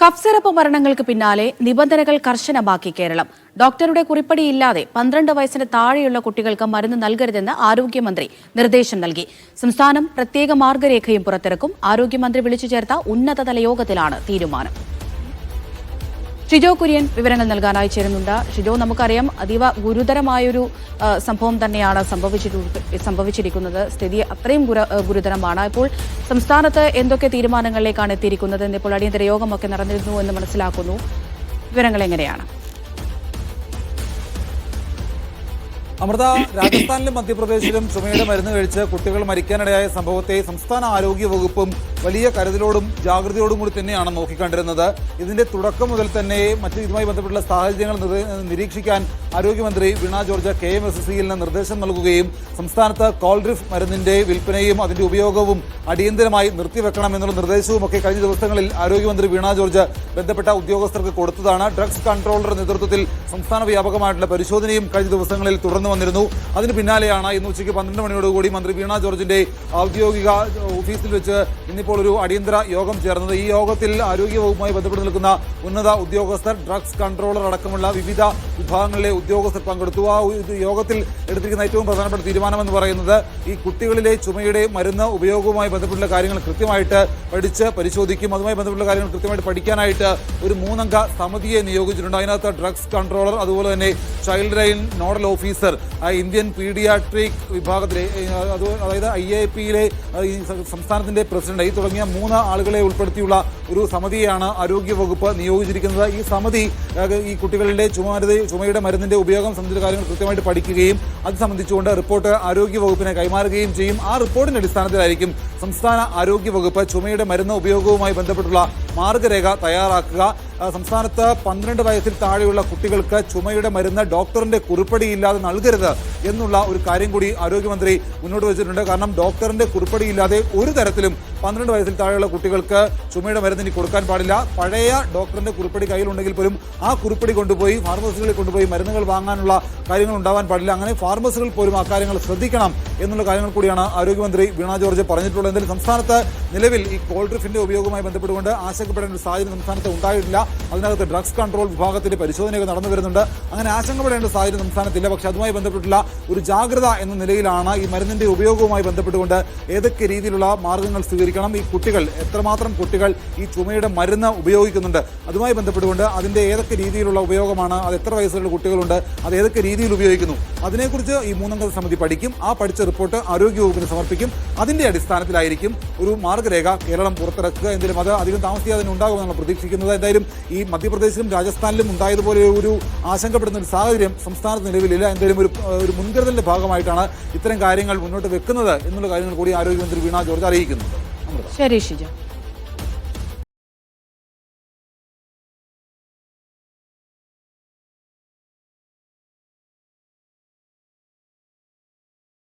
Cough syrup മരണങ്ങൾക്ക് പിന്നാലെ നിബന്ധനകൾ കർശനമാക്കി കേരളം. ഡോക്ടറുടെ കുറിപ്പടിയില്ലാതെ 12 വയസ്സിന് താഴെയുള്ള കുട്ടികൾക്ക് മരുന്ന് നൽകരുതെന്ന് ആരോഗ്യമന്ത്രി നിർദ്ദേശം നൽകി. സംസ്ഥാനം പ്രത്യേക മാർഗരേഖയും പുറത്തിറക്കും. ആരോഗ്യമന്ത്രി വിളിച്ചു ചേർത്ത ഉന്നതതല യോഗത്തിലാണ് തീരുമാനം. ഷിജോ കുര്യൻ വിവരങ്ങൾ നൽകാനായി ചേരുന്നുണ്ട്. ഷിജോ, നമുക്കറിയാം അതീവ ഗുരുതരമായൊരു സംഭവം തന്നെയാണ് സംഭവിച്ചിരിക്കുന്നത്. സ്ഥിതി അത്രയും ഗുരുതരമാണ്. ഇപ്പോൾ സംസ്ഥാനത്ത് എന്തൊക്കെ തീരുമാനങ്ങളിലേക്കാണ് എത്തിയിരിക്കുന്നത്? ഇപ്പോൾ അടിയന്തര യോഗമൊക്കെ നടന്നിരുന്നു എന്ന് മനസ്സിലാക്കുന്നു. വിവരങ്ങൾ എങ്ങനെയാണ്? അമൃത, രാജസ്ഥാനിലും മധ്യപ്രദേശിലും ചുമയുടെ മരുന്ന് കഴിച്ച് കുട്ടികൾ മരിക്കാനിടയായ സംഭവത്തെ സംസ്ഥാന ആരോഗ്യ വകുപ്പും വലിയ കരുതലോടും ജാഗ്രതയോടും കൂടി തന്നെയാണ് നോക്കിക്കണ്ടിരുന്നത്. ഇതിന്റെ തുടക്കം മുതൽ തന്നെ ഇതുമായി ബന്ധപ്പെട്ടുള്ള സാഹചര്യങ്ങൾ നിരീക്ഷിക്കാൻ ആരോഗ്യമന്ത്രി വീണ ജോർജ് KMSSCL നിർദ്ദേശം നൽകുകയും സംസ്ഥാനത്ത് കോൾഡ്രിഫ് മരുന്നിന്റെ വിൽപ്പനയും അതിന്റെ ഉപയോഗവും അടിയന്തരമായി നിർത്തിവെക്കണം എന്നുള്ള നിർദ്ദേശവും ഒക്കെ കഴിഞ്ഞ ദിവസങ്ങളിൽ ആരോഗ്യമന്ത്രി വീണ ജോർജ് ബന്ധപ്പെട്ട ഉദ്യോഗസ്ഥർക്ക് കൊടുത്തതാണ്. ഡ്രഗ്സ് കൺട്രോളറുടെ നേതൃത്വത്തിൽ സംസ്ഥാന വ്യാപകമായിട്ടുള്ള പരിശോധനയും കഴിഞ്ഞ ദിവസങ്ങളിൽ തുടർന്നു വന്നിരുന്നു. അതിന് പിന്നാലെയാണ് ഇന്ന് ഉച്ചയ്ക്ക് 12 മണിയോടുകൂടി മന്ത്രി വീണ ജോർജിന്റെ ഔദ്യോഗിക ഓഫീസിൽ വെച്ച് ഇന്നിപ്പോൾ ഒരു അടിയന്തര യോഗം ചേർന്നത്. ഈ യോഗത്തിൽ ആരോഗ്യ വകുപ്പുമായി ബന്ധപ്പെട്ട് നിൽക്കുന്ന ഉന്നത ഉദ്യോഗസ്ഥർ, ഡ്രഗ്സ് കൺട്രോളർ അടക്കമുള്ള വിവിധ വിഭാഗങ്ങളിലെ ഉദ്യോഗസ്ഥർ പങ്കെടുത്തു. ആ യോഗത്തിൽ എടുത്തിരിക്കുന്ന ഏറ്റവും പ്രധാനപ്പെട്ട തീരുമാനമെന്ന് പറയുന്നത് ഈ കുട്ടികളിലെ ചുമയുടെ മരുന്ന് ഉപയോഗവുമായി ബന്ധപ്പെട്ടുള്ള കാര്യങ്ങൾ കൃത്യമായിട്ട് പഠിച്ച് പരിശോധിക്കും. അതുമായി ബന്ധപ്പെട്ടുള്ള കാര്യങ്ങൾ കൃത്യമായിട്ട് പഠിക്കാനായിട്ട് ഒരു 3 അംഗ സമിതിയെ നിയോഗിച്ചിട്ടുണ്ട്. അതിനകത്ത് ഡ്രഗ്സ് കൺട്രോളർ, അതുപോലെ തന്നെ child line nodal officer, Indian paediatric വിഭാഗത്തിലെ അതായത് IAPയിലെ സംസ്ഥാനത്തിന്റെ പ്രസിഡന്റ് തുടങ്ങിയ 3 ആളുകളെ ഉൾപ്പെടുത്തിയുള്ള ഒരു സമിതിയാണ് ആരോഗ്യ വകുപ്പ് നിയോഗിച്ചിരിക്കുന്നത്. ഈ സമിതി ഈ കുട്ടികളുടെ ചുമയുടെ മരുന്നിന്റെ ഉപയോഗം സംബന്ധിച്ച കാര്യങ്ങൾ കൃത്യമായിട്ട് പഠിക്കുകയും അത് സംബന്ധിച്ചുകൊണ്ട് റിപ്പോർട്ട് ആരോഗ്യ വകുപ്പിനെ കൈമാറുകയും ചെയ്യും. ആ റിപ്പോർട്ടിന്റെ അടിസ്ഥാനത്തിലായിരിക്കും സംസ്ഥാന ആരോഗ്യ വകുപ്പ് ചുമയുടെ മരുന്ന് ഉപയോഗവുമായി ബന്ധപ്പെട്ടുള്ള മാർഗരേഖ തയ്യാറാക്കുക. സംസ്ഥാനത്ത് 12 വയസ്സിൽ താഴെയുള്ള കുട്ടികൾക്ക് ചുമയുടെ മരുന്ന് ഡോക്ടറിന്റെ കുറിപ്പടിയില്ലാതെ നൽകരുത് എന്നുള്ള ഒരു കാര്യം കൂടി ആരോഗ്യമന്ത്രി മുന്നോട്ട് വെച്ചിട്ടുണ്ട്. കാരണം ഡോക്ടറിന്റെ കുറിപ്പടിയില്ലാതെ ഒരു തരത്തിലും 12 വയസ്സിൽ താഴെയുള്ള കുട്ടികൾക്ക് ചുമയുടെ മരുന്ന് ഇനി കൊടുക്കാൻ പാടില്ല. പഴയ ഡോക്ടറിന്റെ കുറിപ്പടി കയ്യിലുണ്ടെങ്കിൽ പോലും ആ കുറിപ്പടി കൊണ്ടുപോയി ഫാർമസികളിൽ കൊണ്ടുപോയി മരുന്നുകൾ വാങ്ങാനുള്ള കാര്യങ്ങൾ ഉണ്ടാവാൻ പാടില്ല. അങ്ങനെ ഫാർമസികൾ പോലും ആ കാര്യങ്ങൾ ശ്രദ്ധിക്കണം എന്നുള്ള കാര്യങ്ങൾ കൂടിയാണ് ആരോഗ്യമന്ത്രി വീണ ജോർജ് പറഞ്ഞിട്ടുള്ളത്. എന്തായാലും സംസ്ഥാനത്ത് നിലവിൽ ഈ കോൾഡ്രിഫിന്റെ ഉപയോഗവുമായി ബന്ധപ്പെട്ടുകൊണ്ട് ആശങ്കപ്പെടേണ്ട ഒരു സാഹചര്യം സംസ്ഥാനത്ത് ഉണ്ടായിട്ടില്ല. അതിനകത്ത് ഡ്രഗ്സ് കൺട്രോൾ വിഭാഗത്തിന്റെ പരിശോധനയൊക്കെ നടന്നു വരുന്നുണ്ട്. അങ്ങനെ ആശങ്കപ്പെടേണ്ട സാഹചര്യം സംസ്ഥാനത്തില്ല. പക്ഷേ അതുമായി ബന്ധപ്പെട്ടുള്ള ഒരു ജാഗ്രത എന്ന നിലയിലാണ് ഈ മരുന്നിന്റെ ഉപയോഗവുമായി ബന്ധപ്പെട്ടുകൊണ്ട് ഏതൊക്കെ രീതിയിലുള്ള മാർഗങ്ങൾ സ്വീകരിക്കണം, ഈ കുട്ടികൾ എത്രമാത്രം കുട്ടികൾ ഈ ചുമയുടെ മരുന്ന് ഉപയോഗിക്കുന്നുണ്ട്, അതുമായി ബന്ധപ്പെട്ടുകൊണ്ട് അതിന്റെ ഏതൊക്കെ രീതിയിലുള്ള ഉപയോഗമാണ്, അത് എത്ര വയസ്സുള്ള കുട്ടികളുണ്ട്, അത് ഏതൊക്കെ രീതിയിൽ ഉപയോഗിക്കുന്നു, അതിനെക്കുറിച്ച് ഈ 3 അംഗ സമിതി പഠിക്കും. ആ പഠിച്ച റിപ്പോർട്ട് ആരോഗ്യവകുപ്പിന് സമർപ്പിക്കും. അതിന്റെ അടിസ്ഥാനത്തിലായിരിക്കും ഒരു മാർഗരേഖ കേരളം പുറത്തിറക്കുക. എന്തായാലും അത് അധികം താമസിയാതെ ഉണ്ടാകുമെന്നാണ് പ്രതീക്ഷിക്കുന്നത്. എന്തായാലും ഈ മധ്യപ്രദേശിലും രാജസ്ഥാനിലും ഉണ്ടായതുപോലെ ഒരു ആശങ്കപ്പെടുന്ന ഒരു സാഹചര്യം സംസ്ഥാനത്ത് നിലവിലില്ല. എന്തായാലും ഒരു മുൻകരുതലിന്റെ ഭാഗമായിട്ടാണ് ഇത്തരം കാര്യങ്ങൾ മുന്നോട്ട് വെക്കുന്നത് എന്നുള്ള കാര്യങ്ങൾ കൂടി ആരോഗ്യമന്ത്രി വീണ ജോർജ് അറിയിക്കുന്നുണ്ട്. ശരി ഷിജ.